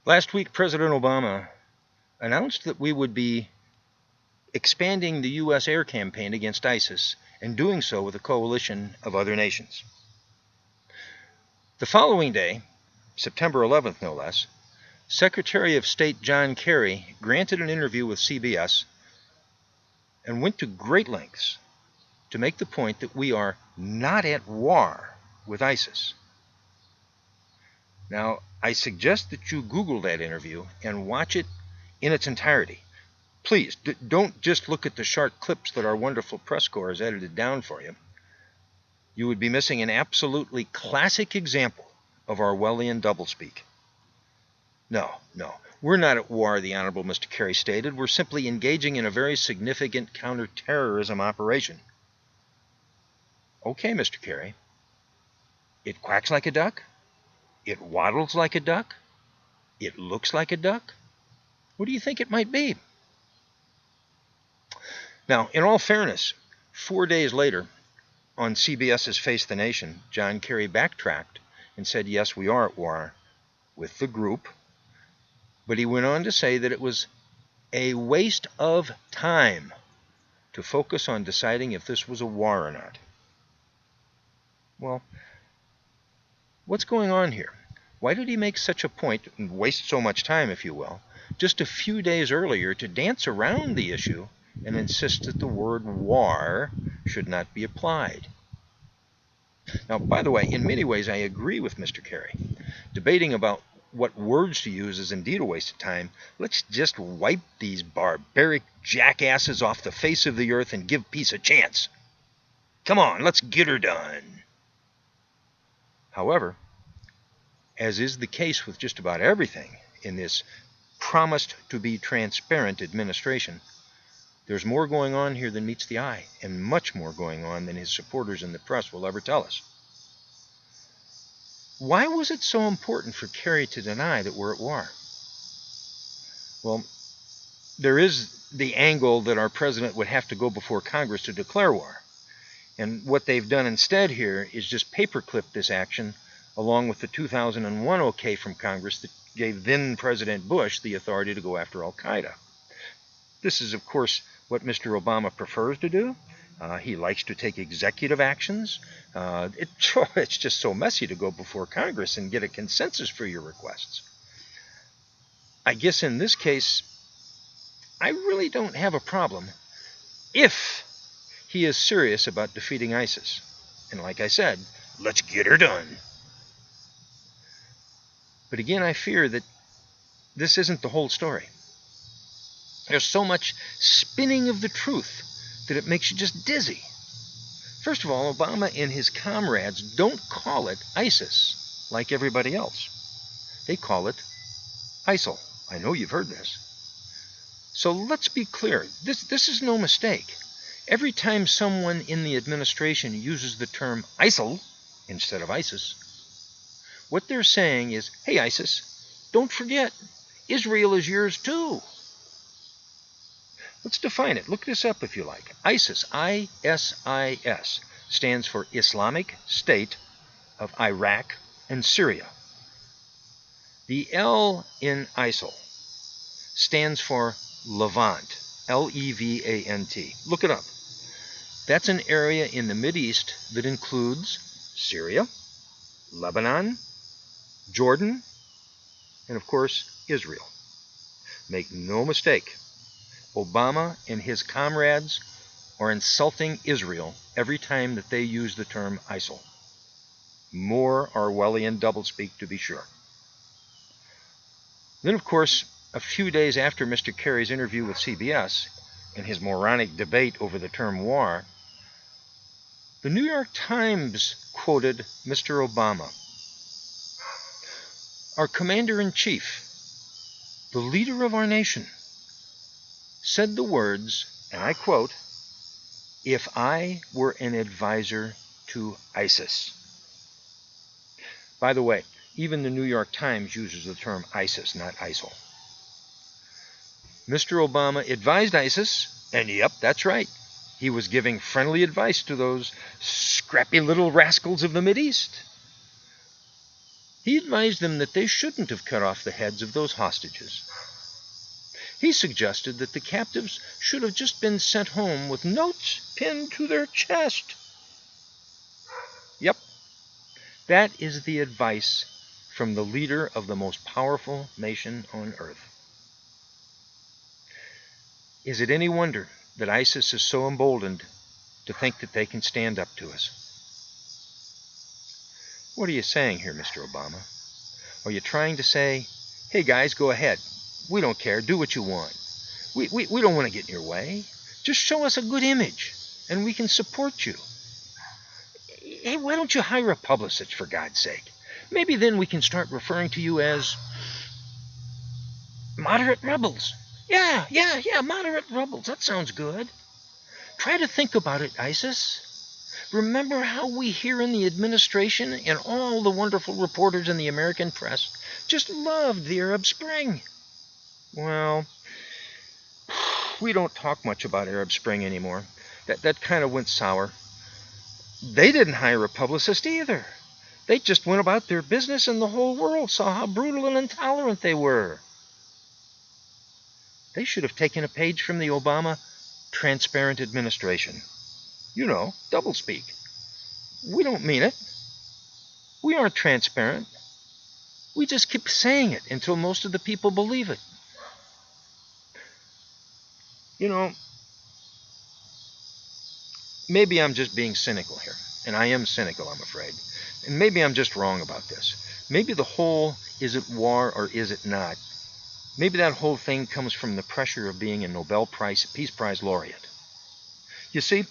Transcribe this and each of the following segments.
Last week, President Obama announced that we would be expanding the U.S. air campaign against ISIS and doing so with a coalition of other nations. The following day, September 11th no less, Secretary of State John Kerry granted an interview with CBS and went to great lengths to make the point that we are not at war with ISIS. Now, I suggest that you Google that interview and watch it in its entirety. Please, don't just look at the short clips that our wonderful press corps has edited down for you. You would be missing an absolutely classic example of Orwellian doublespeak. No, we're not at war, the Honorable Mr. Kerry stated. We're simply engaging in a very significant counterterrorism operation. Okay, Mr. Kerry. It quacks like a duck? It waddles like a duck? It looks like a duck? What do you think it might be? Now, in all fairness, 4 days later, on CBS's Face the Nation, John Kerry backtracked and said, yes, we are at war with the group, but he went on to say that it was a waste of time to focus on deciding if this was a war or not. Well, what's going on here? Why did he make such a point, and waste so much time, if you will, just a few days earlier to dance around the issue and insist that the word war should not be applied? Now, by the way, in many ways I agree with Mr. Kerry. Debating about what words to use is indeed a waste of time. Let's just wipe these barbaric jackasses off the face of the earth and give peace a chance. Come on, let's get her done. However, as is the case with just about everything in this promised to be transparent administration, there's more going on here than meets the eye, and much more going on than his supporters in the press will ever tell us. Why was it so important for Kerry to deny that we're at war? Well, there is the angle that our president would have to go before Congress to declare war. And what they've done instead here is just paperclip this action along with the 2001 okay from Congress that gave then President Bush the authority to go after Al-Qaeda. This is, of course, what Mr. Obama prefers to do. He likes to take executive actions. It's just so messy to go before Congress and get a consensus for your requests. I guess in this case, I really don't have a problem if he is serious about defeating ISIS. And like I said, let's get her done. But again, I fear that this isn't the whole story. There's so much spinning of the truth that it makes you just dizzy. First of all, Obama and his comrades don't call it ISIS like everybody else. They call it ISIL. I know you've heard this. So let's be clear. This is no mistake. Every time someone in the administration uses the term ISIL instead of ISIS, what they're saying is, hey, ISIS, don't forget, Israel is yours too. Let's define it. Look this up if you like. ISIS, I-S-I-S, stands for Islamic State of Iraq and Syria. The L in ISIL stands for Levant, L-E-V-A-N-T. Look it up. That's an area in the Mideast that includes Syria, Lebanon, Jordan, and of course, Israel. Make no mistake, Obama and his comrades are insulting Israel every time that they use the term ISIL. More Orwellian doublespeak, to be sure. Then, of course, a few days after Mr. Kerry's interview with CBS and his moronic debate over the term war, the New York Times quoted Mr. Obama. Our commander-in-chief, the leader of our nation, said the words, and I quote, "If I were an advisor to ISIS." By the way, even the New York Times uses the term ISIS, not ISIL. Mr. Obama advised ISIS, and yep, that's right. He was giving friendly advice to those scrappy little rascals of the Mideast. He advised them that they shouldn't have cut off the heads of those hostages. He suggested that the captives should have just been sent home with notes pinned to their chest. Yep, that is the advice from the leader of the most powerful nation on earth. Is it any wonder that ISIS is so emboldened to think that they can stand up to us? What are you saying here, Mr. Obama? Are you trying to say, hey guys, go ahead. We don't care. Do what you want. We don't want to get in your way. Just show us a good image, and we can support you. Hey, why don't you hire a publicist, for God's sake? Maybe then we can start referring to you as moderate rebels. Yeah, moderate rebels. That sounds good. Try to think about it, ISIS. Remember how we here in the administration and all the wonderful reporters in the American press just loved the Arab Spring. Well, we don't talk much about Arab Spring anymore. That kind of went sour. They didn't hire a publicist either. They just went about their business and the whole world saw how brutal and intolerant they were. They should have taken a page from the Obama transparent administration. You know, doublespeak. We don't mean it. We aren't transparent. We just keep saying it until most of the people believe it. You know, maybe I'm just being cynical here. And I am cynical, I'm afraid. And maybe I'm just wrong about this. Maybe the whole is it war or is it not? Maybe that whole thing comes from the pressure of being a Nobel Peace Prize laureate. You see,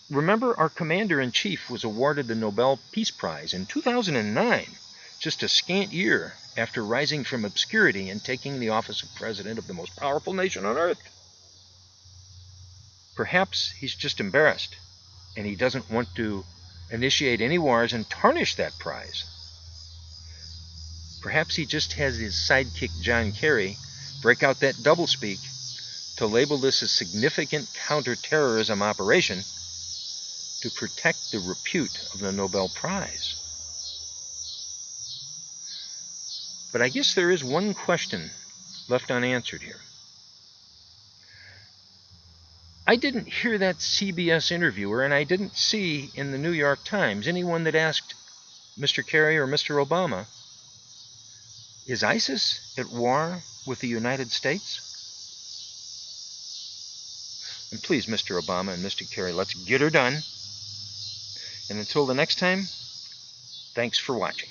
remember our commander-in-chief was awarded the Nobel Peace Prize in 2009, just a scant year after rising from obscurity and taking the office of president of the most powerful nation on earth. Perhaps he's just embarrassed, and he doesn't want to initiate any wars and tarnish that prize. Perhaps he just has his sidekick John Kerry break out that doublespeak to label this a significant counterterrorism operation to protect the repute of the Nobel Prize. But I guess there is one question left unanswered here. I didn't hear that CBS interviewer, and I didn't see in the New York Times anyone that asked Mr. Kerry or Mr. Obama, is ISIS at war with the United States? And please, Mr. Obama and Mr. Kerry, let's get her done. And until the next time, thanks for watching.